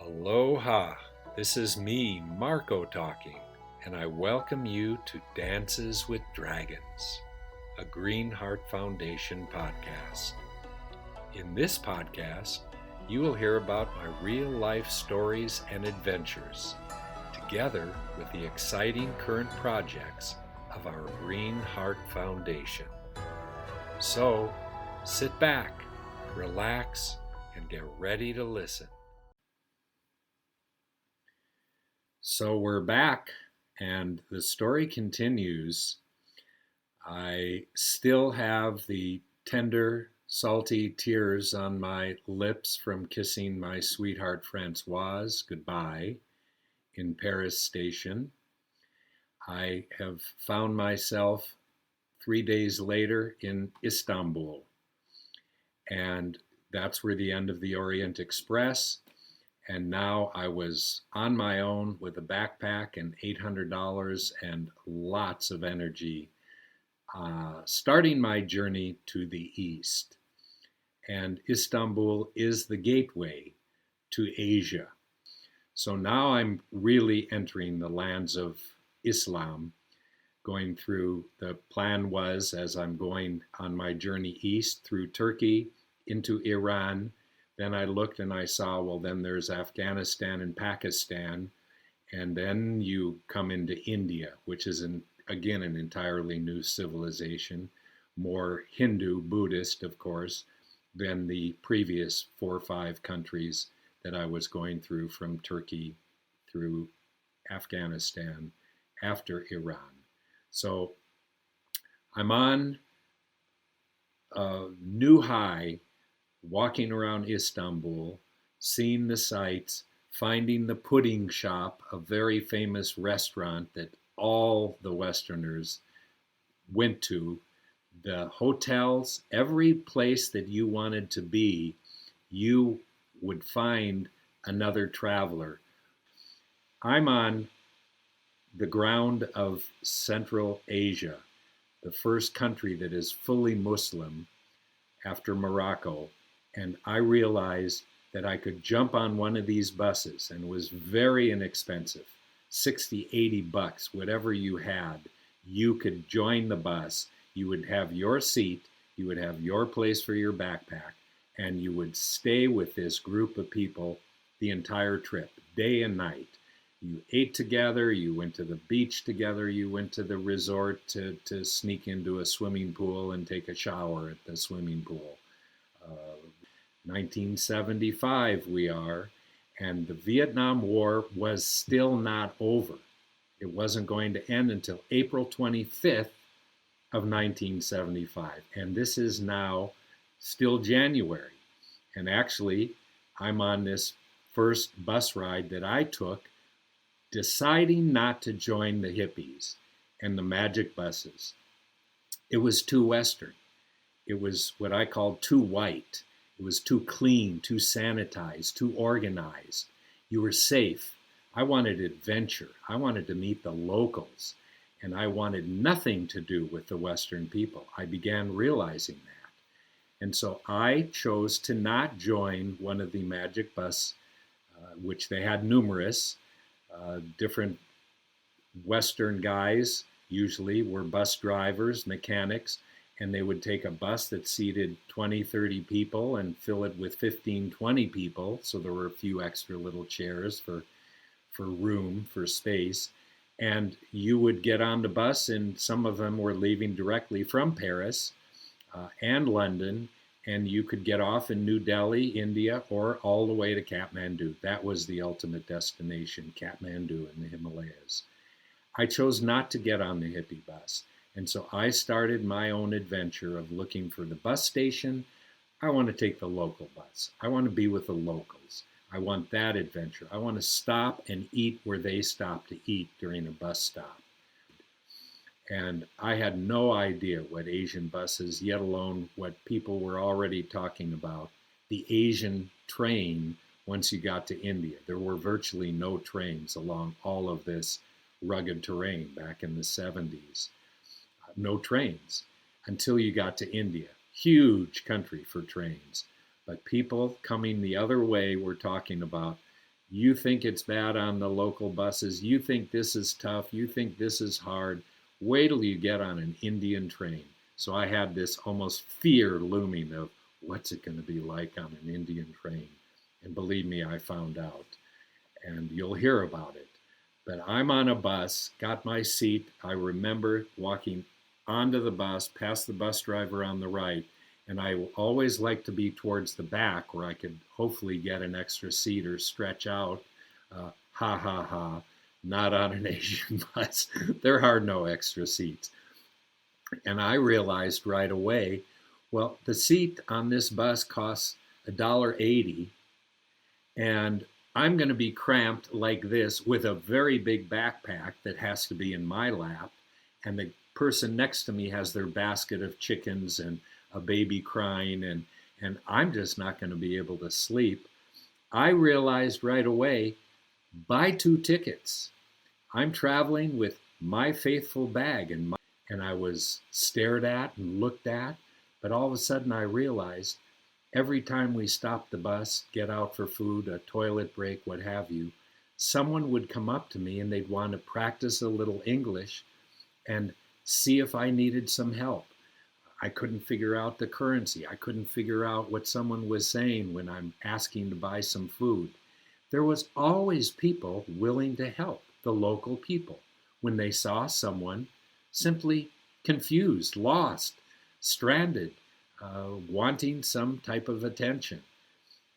Aloha, this is me, MarkO, talking, and I welcome you to Dances with Dragons, a Green Heart Foundation podcast. In this podcast, you will hear about my real-life stories and adventures, together with the exciting current projects of our Green Heart Foundation. So, sit back, relax, and get ready to listen. So we're back, and the story continues. I still have the tender, salty tears on my lips from kissing my sweetheart Francoise goodbye in Paris station. I have found myself 3 days later in Istanbul, and that's where the end of the Orient Express. And now I was on my own with a backpack and $800 and lots of energy, starting my journey to the east. And Istanbul is the gateway to Asia. So now I'm really entering the lands of Islam, going through, the plan was, as I'm going on my journey east through Turkey into Iran. Then I looked and I saw, well, then there's Afghanistan and Pakistan, and then you come into India, which is, again, an entirely new civilization, more Hindu, Buddhist, of course, than the previous 4 or 5 countries that I was going through from Turkey through Afghanistan after Iran. So I'm on a new high, walking around Istanbul, seeing the sights, finding the pudding shop, a very famous restaurant that all the Westerners went to, the hotels, every place that you wanted to be, you would find another traveler. I'm on the ground of Central Asia, the first country that is fully Muslim after Morocco. And I realized that I could jump on one of these buses, and it was very inexpensive, 60, 80 bucks, whatever you had. You could join the bus, you would have your seat, you would have your place for your backpack, and you would stay with this group of people the entire trip, day and night. You ate together, you went to the beach together, you went to the resort to sneak into a swimming pool and take a shower at the swimming pool. 1975 we are, and the Vietnam War was still not over. It wasn't going to end until April 25th of 1975, and this is now still January. And actually, I'm on this first bus ride that I took, deciding not to join the hippies and the magic buses. It was too Western. It was what I call too white. It was too clean, too sanitized, too organized. You were safe. I wanted adventure. I wanted to meet the locals. And I wanted nothing to do with the Western people. I began realizing that. And so I chose to not join one of the magic bus, which they had numerous. Different Western guys usually were bus drivers, mechanics, and they would take a bus that seated 20, 30 people and fill it with 15, 20 people. So there were a few extra little chairs for room, for space. And you would get on the bus, and some of them were leaving directly from Paris and London, and you could get off in New Delhi, India, or all the way to Kathmandu. That was the ultimate destination, Kathmandu in the Himalayas. I chose not to get on the hippie bus. And so I started my own adventure of looking for the bus station. I want to take the local bus. I want to be with the locals. I want that adventure. I want to stop and eat where they stop to eat during a bus stop. And I had no idea what Asian buses, yet alone what people were already talking about, the Asian train once you got to India. There were virtually no trains along all of this rugged terrain back in the 70s. No trains until you got to India. Huge country for trains. But people coming the other way were talking about You think it's bad on the local buses. You think this is tough. You think this is hard. Wait till you get on an Indian train. So I had this almost fear looming of what's it going to be like on an Indian train. And believe me, I found out. And you'll hear about it. But I'm on a bus, got my seat. I remember walking onto the bus, past the bus driver on the right, and I always like to be towards the back where I could hopefully get an extra seat or stretch out. Ha ha ha, not on an Asian bus. There are no extra seats. And I realized right away, well, the seat on this bus costs $1.80, and I'm going to be cramped like this with a very big backpack that has to be in my lap, and the person next to me has their basket of chickens and a baby crying, and I'm just not going to be able to sleep. I realized right away, buy 2 tickets. I'm traveling with my faithful bag, and I was stared at and looked at, but all of a sudden I realized every time we stopped the bus, get out for food, a toilet break, what have you, someone would come up to me and they'd want to practice a little English and see if I needed some help. I couldn't figure out the currency. I couldn't figure out what someone was saying when I'm asking to buy some food. There was always people willing to help, the local people, when they saw someone simply confused, lost, stranded, wanting some type of attention.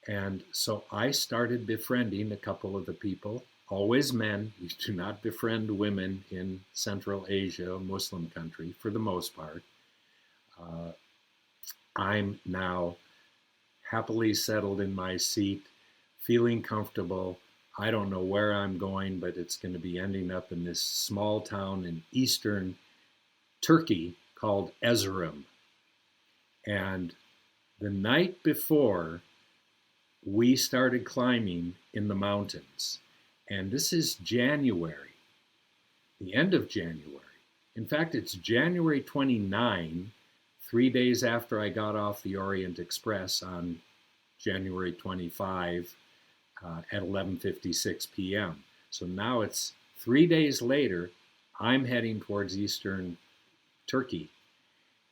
And so I started befriending a couple of the people, always men. You do not befriend women in Central Asia, a Muslim country, for the most part. I'm now happily settled in my seat, feeling comfortable. I don't know where I'm going, but it's going to be ending up in this small town in eastern Turkey called Erzurum. And the night before, we started climbing in the mountains. And this is January, the end of January. In fact, it's January 29, 3 days after I got off the Orient Express on January 25 at 11:56 p.m. So now it's 3 days later. I'm heading towards eastern Turkey.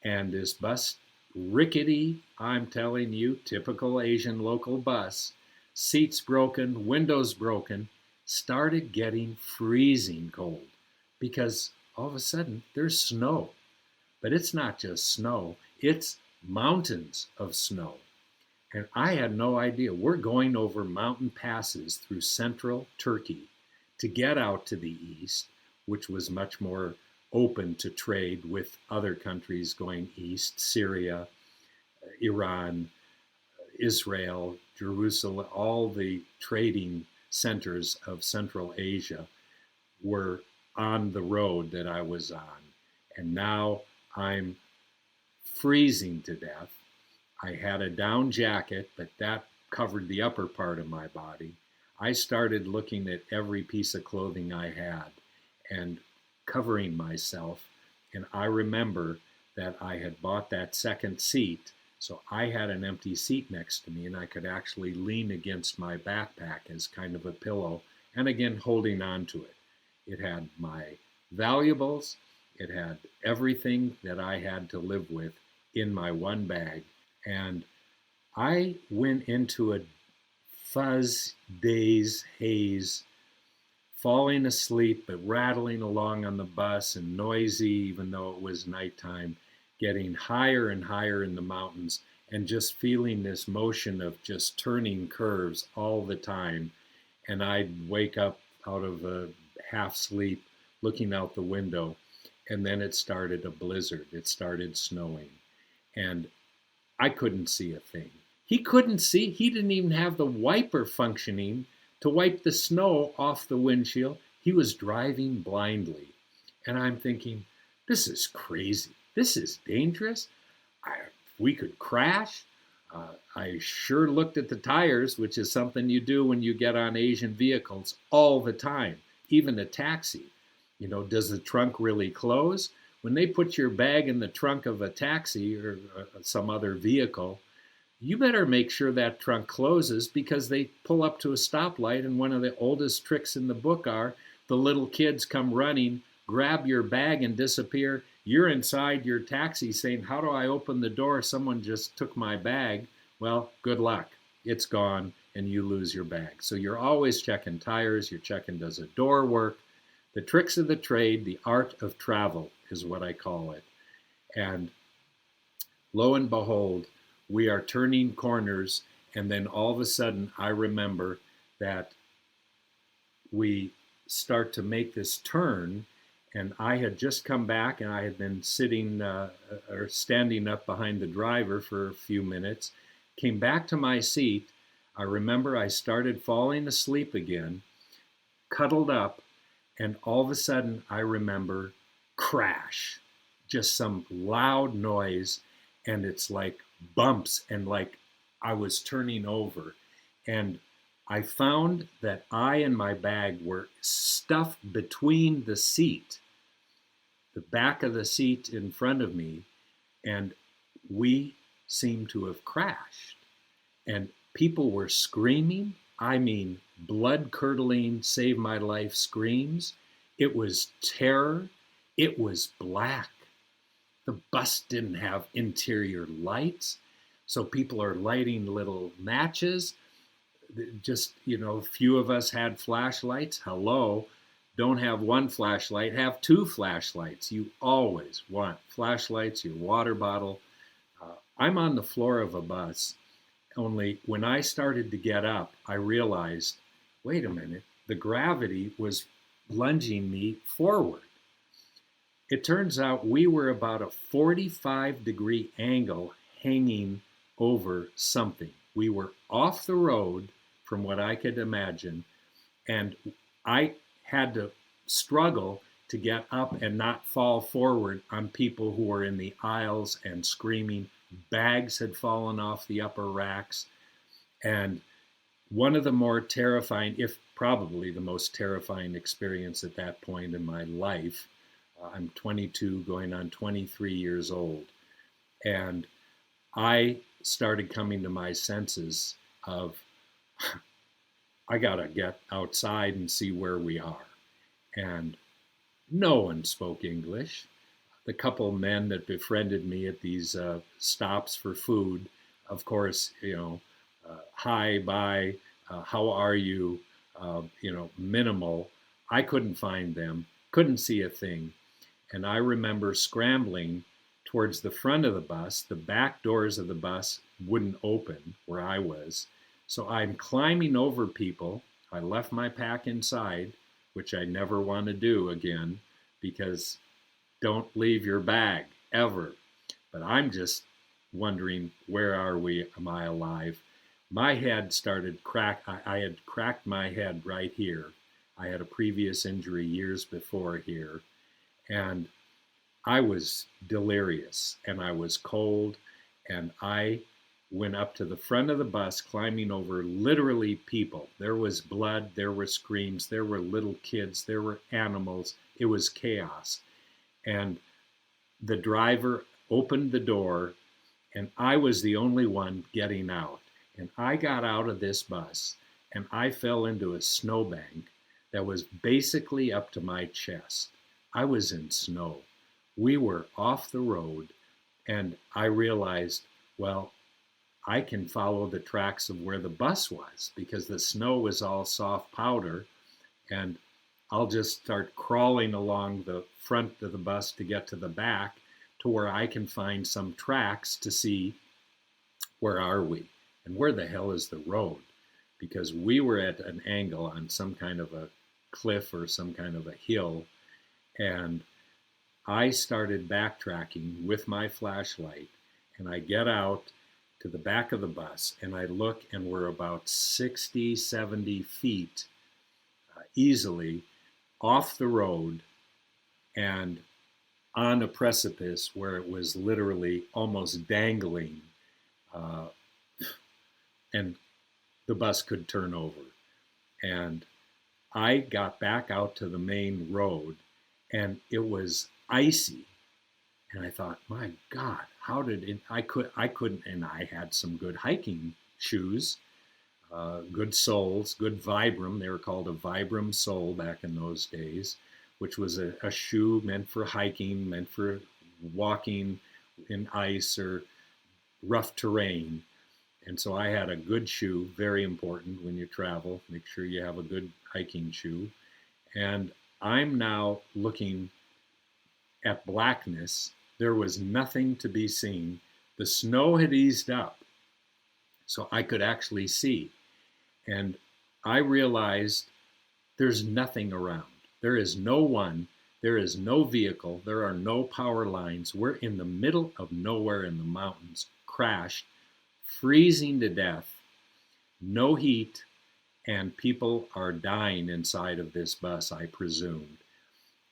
And this bus, rickety, I'm telling you, typical Asian local bus, seats broken, windows broken, started getting freezing cold because all of a sudden there's snow. But it's not just snow, it's mountains of snow. And I had no idea. We're going over mountain passes through central Turkey to get out to the east, which was much more open to trade with other countries going east, Syria, Iran, Israel, Jerusalem, all the trading centers of Central Asia were on the road that I was on. And now I'm freezing to death. I had a down jacket, but that covered the upper part of my body. I started looking at every piece of clothing I had and covering myself. And I remember that I had bought that second seat, so I had an empty seat next to me, and I could actually lean against my backpack as kind of a pillow, and again, holding on to it. It had my valuables, it had everything that I had to live with in my one bag. And I went into a fuzz, daze, haze, falling asleep, but rattling along on the bus and noisy, even though it was nighttime, getting higher and higher in the mountains, and just feeling this motion of just turning curves all the time. And I'd wake up out of a half sleep, looking out the window, and then it started a blizzard. It started snowing. And I couldn't see a thing. He couldn't see. He didn't even have the wiper functioning to wipe the snow off the windshield. He was driving blindly. And I'm thinking, this is crazy. This is dangerous. We could crash. I sure looked at the tires, which is something you do when you get on Asian vehicles all the time, even a taxi. You know, does the trunk really close? When they put your bag in the trunk of a taxi or some other vehicle, you better make sure that trunk closes, because they pull up to a stoplight, and one of the oldest tricks in the book are the little kids come running, grab your bag and disappear. You're inside your taxi saying, how do I open the door? Someone just took my bag. Well, good luck. It's gone and you lose your bag. So you're always checking tires. You're checking, does a door work? The tricks of the trade, the art of travel is what I call it. And lo and behold, we are turning corners, and then all of a sudden I remember that we start to make this turn, and I had just come back, and I had been sitting or standing up behind the driver for a few minutes, came back to my seat. I remember I started falling asleep again, cuddled up, and all of a sudden I remember crash, just some loud noise, and it's like bumps, and like I was turning over. And I found that I and my bag were stuffed between the seat, the back of the seat in front of me, and we seemed to have crashed. And people were screaming. I mean, blood curdling, save my life screams. It was terror. It was black. The bus didn't have interior lights, so people are lighting little matches. Just, a few of us had flashlights. Hello, don't have one flashlight, have two flashlights. You always want flashlights, your water bottle. I'm on the floor of a bus, only when I started to get up, I realized, wait a minute, the gravity was lunging me forward. It turns out we were about a 45-degree angle hanging over something. We were off the road from what I could imagine, and I had to struggle to get up and not fall forward on people who were in the aisles and screaming. Bags had fallen off the upper racks, and one of the more terrifying, if probably the most terrifying experience at that point in my life. I'm 22, going on 23 years old, and I started coming to my senses of, I gotta get outside and see where we are. And no one spoke English. The couple men that befriended me at these stops for food, of course, hi, bye, how are you, minimal. I couldn't find them, couldn't see a thing. And I remember scrambling towards the front of the bus. The back doors of the bus wouldn't open where I was. So I'm climbing over people. I left my pack inside, which I never want to do again, because don't leave your bag, ever. But I'm just wondering, where are we? Am I alive? My head started I had cracked my head right here. I had a previous injury years before here. And I was delirious, and I was cold, and I went up to the front of the bus, climbing over literally people. There was blood, there were screams, there were little kids, there were animals. It was chaos. And the driver opened the door, and I was the only one getting out. And I got out of this bus, and I fell into a snowbank that was basically up to my chest. I was in snow. We were off the road, and I realized, well, I can follow the tracks of where the bus was, because the snow was all soft powder, and I'll just start crawling along the front of the bus to get to the back, to where I can find some tracks to see, where are we and where the hell is the road, because we were at an angle on some kind of a cliff or some kind of a hill. And I started backtracking with my flashlight, and I get out to the back of the bus, and I look, and we're about 60, 70 feet easily off the road and on a precipice where it was literally almost dangling, and the bus could turn over. And I got back out to the main road, and it was icy. And I thought, my God, how did it, I couldn't, and I had some good hiking shoes, good soles, good Vibram. They were called a Vibram sole back in those days, which was a shoe meant for hiking, meant for walking in ice or rough terrain. And so I had a good shoe, very important when you travel. Make sure you have a good hiking shoe. And I'm now looking at blackness. There was nothing to be seen. The snow had eased up, so I could actually see. And I realized there's nothing around. There is no one. There is no vehicle. There are no power lines. We're in the middle of nowhere in the mountains, crashed, freezing to death, no heat, and people are dying inside of this bus, I presumed.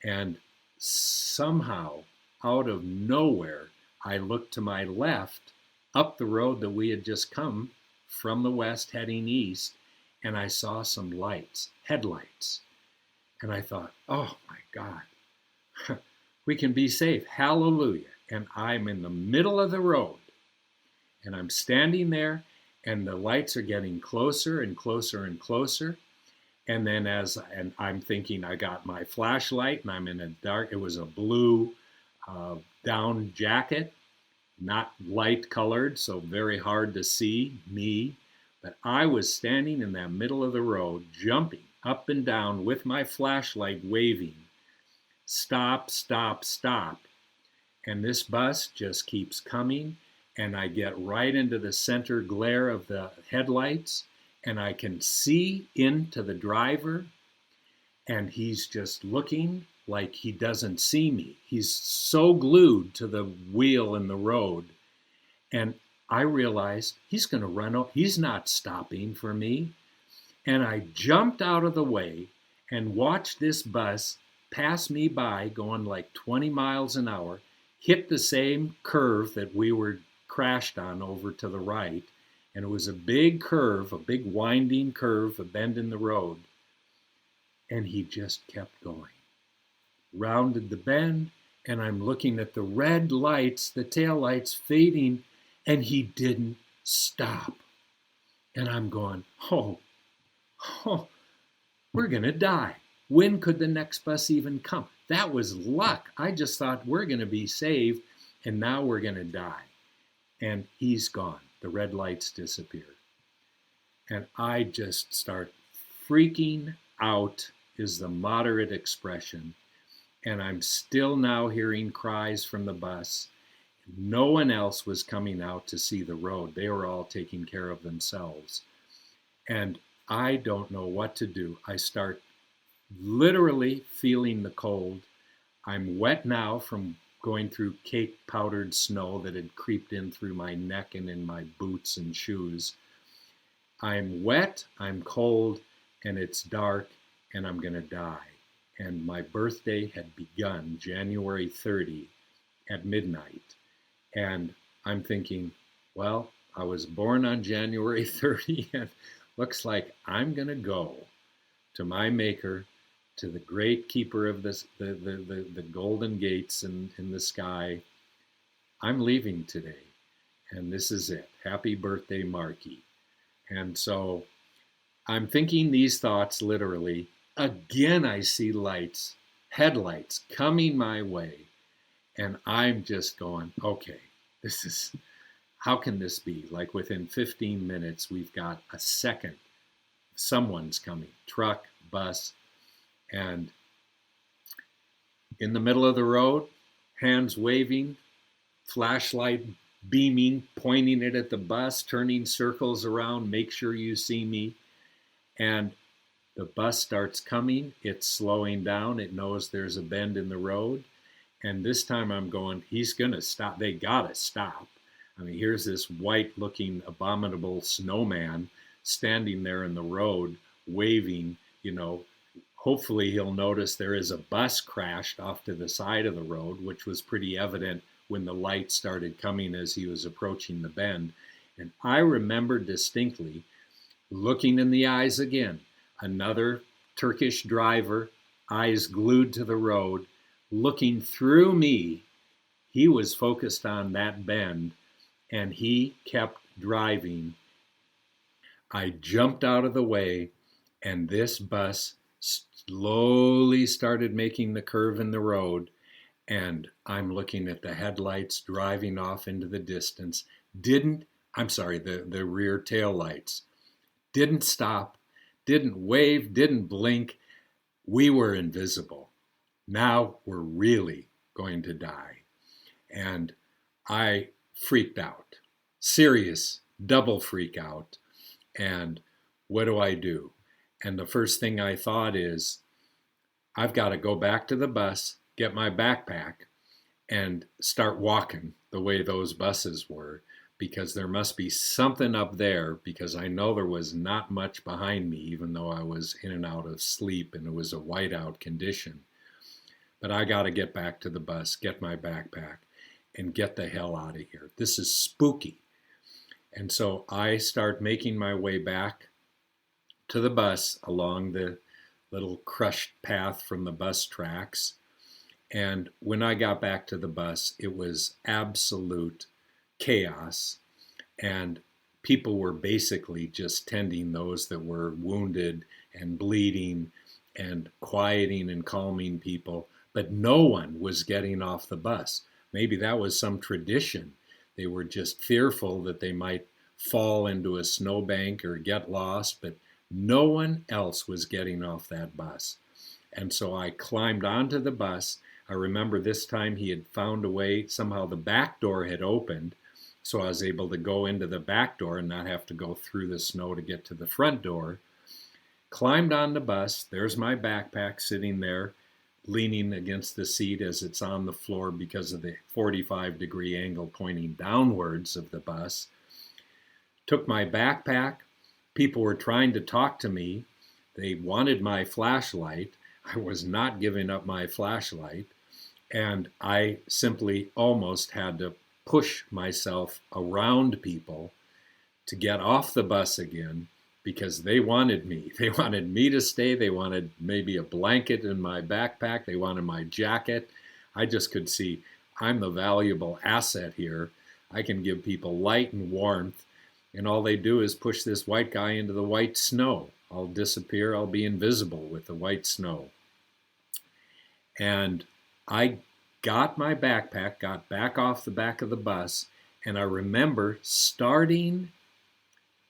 And somehow, out of nowhere, I looked to my left, up the road that we had just come from the west heading east, and I saw some lights, headlights. And I thought, oh my God, we can be safe. Hallelujah. And I'm in the middle of the road, and I'm standing there, and the lights are getting closer and closer and closer. And then and I'm thinking, I got my flashlight, and I'm in a dark, it was a blue down jacket, not light colored, so very hard to see me. But I was standing in that middle of the road, jumping up and down with my flashlight waving, stop, stop, stop. And this bus just keeps coming, and I get right into the center glare of the headlights, and I can see into the driver, and he's just looking like he doesn't see me. He's so glued to the wheel in the road. And I realized he's going to run over. He's not stopping for me. And I jumped out of the way and watched this bus pass me by going like 20 miles an hour, hit the same curve that we were crashed on over to the right. And it was a big curve, a big winding curve, a bend in the road. And he just kept going. Rounded the bend, and I'm looking at the red lights, the tail lights fading, and he didn't stop. And I'm going, oh, we're going to die. When could the next bus even come? That was luck. I just thought we're going to be saved, and now we're going to die. And he's gone. The red lights disappear. And I just start freaking out, is the moderate expression. And I'm still now hearing cries from the bus. No one else was coming out to see the road. They were all taking care of themselves. And I don't know what to do. I start literally feeling the cold. I'm wet now from going through cake powdered snow that had creeped in through my neck and in my boots and shoes. I'm wet, I'm cold, and it's dark, and I'm going to die. And my birthday had begun January 30 at midnight. And I'm thinking, well, I was born on January 30, and looks like I'm going to go to my maker, to the great keeper of this, the golden gates in the sky. I'm leaving today, and this is it. Happy birthday, Marky. And so I'm thinking these thoughts literally. Again, I see lights, headlights coming my way, and I'm just going, okay, how can this be? Like within 15 minutes, we've got a second. Someone's coming, truck, bus, and in the middle of the road, hands waving, flashlight beaming, pointing it at the bus, turning circles around, make sure you see me. And the bus starts coming, it's slowing down, it knows there's a bend in the road. And this time I'm going, he's going to stop. They got to stop. I mean, here's this white-looking, abominable snowman standing there in the road, waving, Hopefully he'll notice there is a bus crashed off to the side of the road, which was pretty evident when the light started coming as he was approaching the bend. And I remember distinctly looking in the eyes again, another Turkish driver, eyes glued to the road, looking through me. He was focused on that bend and he kept driving. I jumped out of the way and this bus slowly started making the curve in the road, and I'm looking at the headlights driving off into the distance. The rear tail lights. Didn't stop, didn't wave, didn't blink. We were invisible. Now we're really going to die. And I freaked out. Serious double freak out. And what do? And the first thing I thought is, I've got to go back to the bus, get my backpack, and start walking the way those buses were, because there must be something up there, because I know there was not much behind me, even though I was in and out of sleep and it was a whiteout condition. But I got to get back to the bus, get my backpack, and get the hell out of here. This is spooky. And so I start making my way back to the bus along the little crushed path from the bus tracks. And when I got back to the bus, it was absolute chaos. And people were basically just tending those that were wounded and bleeding and quieting and calming people. But no one was getting off the bus. Maybe that was some tradition. They were just fearful that they might fall into a snowbank or get lost, but no one else was getting off that bus. And so I climbed onto the bus. I remember this time he had found a way, somehow the back door had opened, so I was able to go into the back door and not have to go through the snow to get to the front door. Climbed on the bus. There's my backpack sitting there, leaning against the seat as it's on the floor because of the 45-degree angle pointing downwards of the bus. Took my backpack. People were trying to talk to me. They wanted my flashlight. I was not giving up my flashlight. And I simply almost had to push myself around people to get off the bus again, because they wanted me. They wanted me to stay. They wanted maybe a blanket in my backpack. They wanted my jacket. I just could see I'm the valuable asset here. I can give people light and warmth. And all they do is push this white guy into the white snow. I'll disappear. I'll be invisible with the white snow. And I got my backpack, got back off the back of the bus, and I remember starting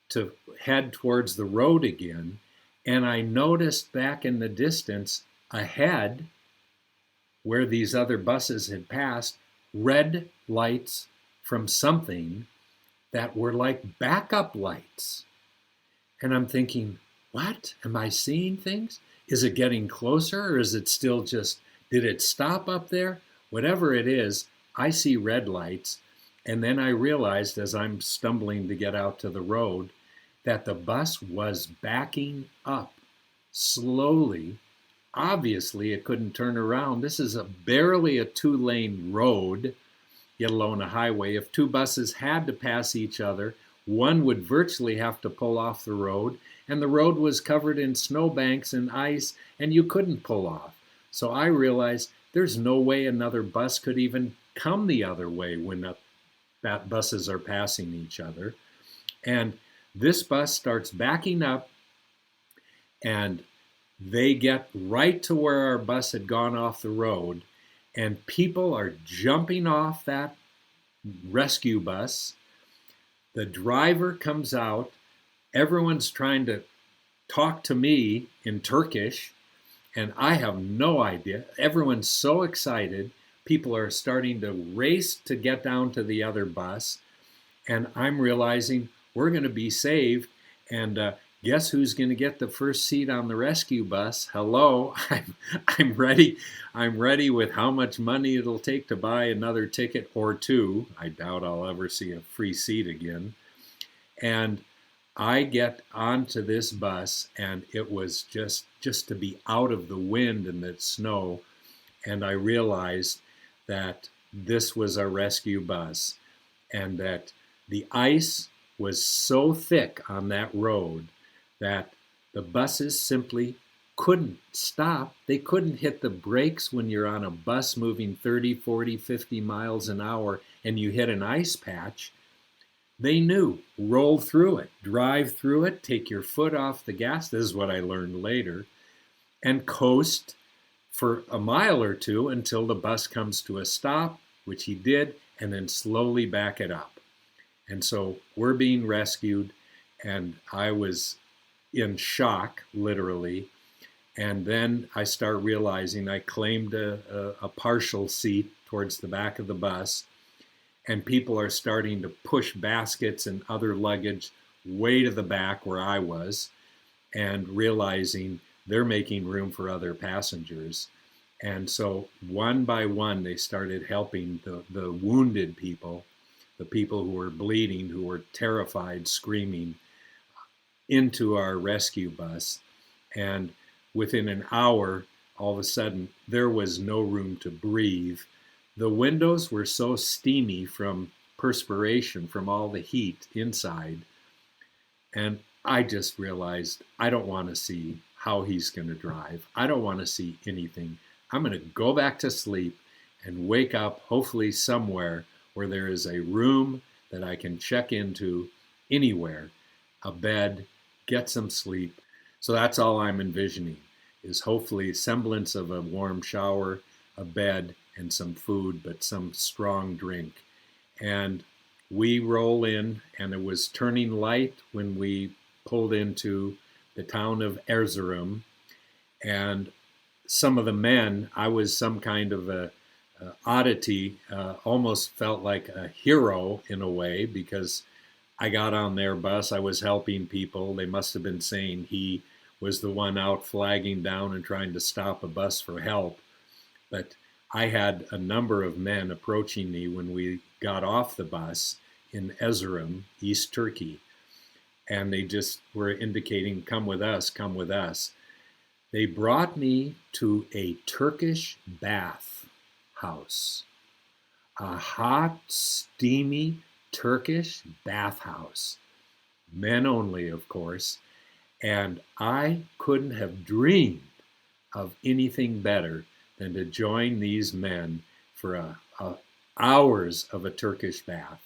to head towards the road again, and I noticed back in the distance ahead, where these other buses had passed, red lights from something that were like backup lights. And I'm thinking, what? Am I seeing things? Is it getting closer, or is it still just, did it stop up there? Whatever it is, I see red lights. And then I realized as I'm stumbling to get out to the road that the bus was backing up slowly. Obviously, it couldn't turn around. This is barely a 2-lane road, yet alone a highway. If two buses had to pass each other, one would virtually have to pull off the road, and the road was covered in snowbanks and ice, and you couldn't pull off. So I realized there's no way another bus could even come the other way when that buses are passing each other. And this bus starts backing up, and they get right to where our bus had gone off the road, and people are jumping off that rescue bus. The driver comes out. Everyone's trying to talk to me in Turkish, and I have no idea. Everyone's so excited. People are starting to race to get down to the other bus, and I'm realizing we're going to be saved. And guess who's going to get the first seat on the rescue bus? Hello, I'm ready. I'm ready with how much money it'll take to buy another ticket or two. I doubt I'll ever see a free seat again. And I get onto this bus, and it was just to be out of the wind and the snow. And I realized that this was a rescue bus, and that the ice was so thick on that road that the buses simply couldn't stop. They couldn't hit the brakes when you're on a bus moving 30, 40, 50 miles an hour and you hit an ice patch. They knew, roll through it, drive through it, take your foot off the gas. This is what I learned later, and coast for a mile or two until the bus comes to a stop, which he did, and then slowly back it up. And so we're being rescued, and I was in shock, literally. And then I start realizing I claimed a partial seat towards the back of the bus, and people are starting to push baskets and other luggage way to the back where I was, and realizing they're making room for other passengers. And so one by one, they started helping the wounded people, the people who were bleeding, who were terrified, screaming, into our rescue bus. And within an hour, all of a sudden, there was no room to breathe. The windows were so steamy from perspiration, from all the heat inside. And I just realized I don't want to see how he's going to drive. I don't want to see anything. I'm going to go back to sleep and wake up, hopefully somewhere where there is a room that I can check into anywhere, a bed, get some sleep. So that's all I'm envisioning, is hopefully semblance of a warm shower, a bed, and some food, but some strong drink. And we roll in, and it was turning light when we pulled into the town of Erzurum. And some of the men, I was some kind of a oddity, almost felt like a hero in a way, because I got on their bus, I was helping people. They must have been saying he was the one out flagging down and trying to stop a bus for help. But I had a number of men approaching me when we got off the bus in Erzurum, East Turkey. And they just were indicating, come with us, come with us. They brought me to a Turkish bath house, a hot, steamy Turkish bathhouse, men only, of course. And I couldn't have dreamed of anything better than to join these men for hours of a Turkish bath.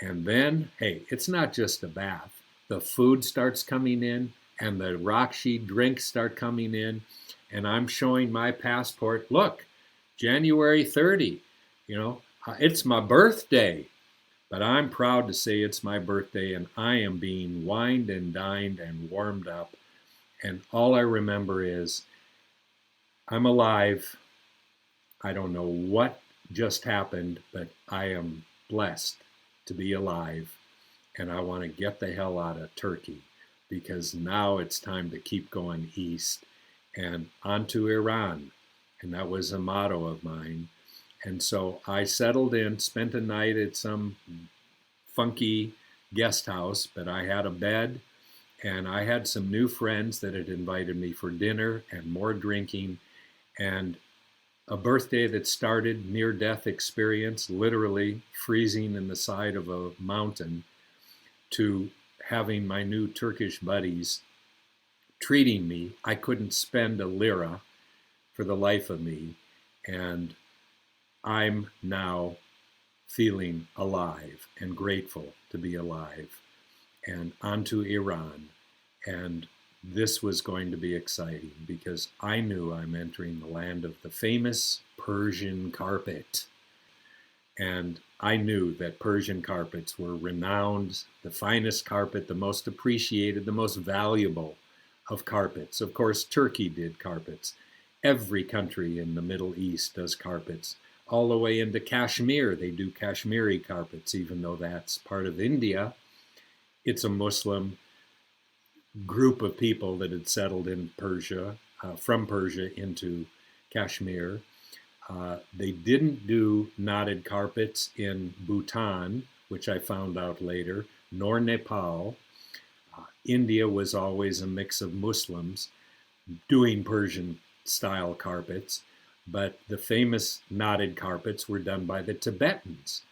And then, hey, it's not just a bath. The food starts coming in, and the Rakshi drinks start coming in, and I'm showing my passport. Look, January 30, it's my birthday. But I'm proud to say it's my birthday, and I am being wined and dined and warmed up. And all I remember is I'm alive. I don't know what just happened, but I am blessed to be alive. And I want to get the hell out of Turkey, because now it's time to keep going east and on to Iran. And that was a motto of mine. And so I settled in, spent a night at some funky guest house, but I had a bed, and I had some new friends that had invited me for dinner and more drinking, and a birthday that started near-death experience, literally freezing in the side of a mountain, to having my new Turkish buddies treating me. I couldn't spend a lira for the life of me, and I'm now feeling alive and grateful to be alive, and on to Iran. And this was going to be exciting, because I knew I'm entering the land of the famous Persian carpet. And I knew that Persian carpets were renowned, the finest carpet, the most appreciated, the most valuable of carpets. Of course, Turkey did carpets. Every country in the Middle East does carpets. All the way into Kashmir, they do Kashmiri carpets, even though that's part of India. It's a Muslim group of people that had settled in Persia, from Persia into Kashmir. They didn't do knotted carpets in Bhutan, which I found out later, nor Nepal. India was always a mix of Muslims doing Persian-style carpets. But the famous knotted carpets were done by the Tibetans.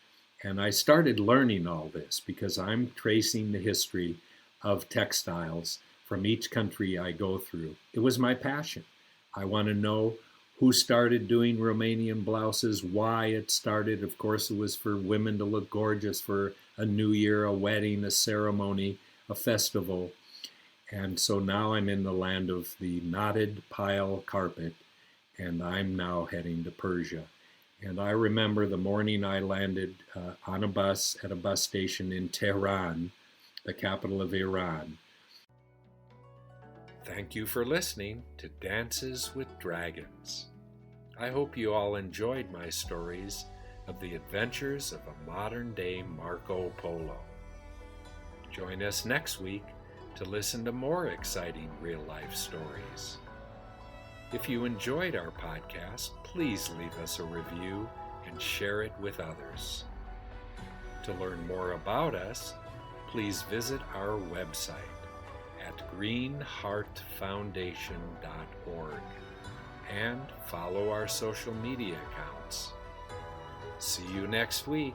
And I started learning all this because I'm tracing the history of textiles from each country I go through. It was my passion. I want to know who started doing Romanian blouses, why it started. Of course, it was for women to look gorgeous for a new year, a wedding, a ceremony, a festival. And so now I'm in the land of the knotted pile carpet, and I'm now heading to Persia. And I remember the morning I landed on a bus at a bus station in Tehran, the capital of Iran. Thank you for listening to Dances with Dragons. I hope you all enjoyed my stories of the adventures of a modern-day MarkO Polo. Join us next week to listen to more exciting real-life stories. If you enjoyed our podcast, please leave us a review and share it with others. To learn more about us, please visit our website at greenheartfoundation.org and follow our social media accounts. See you next week.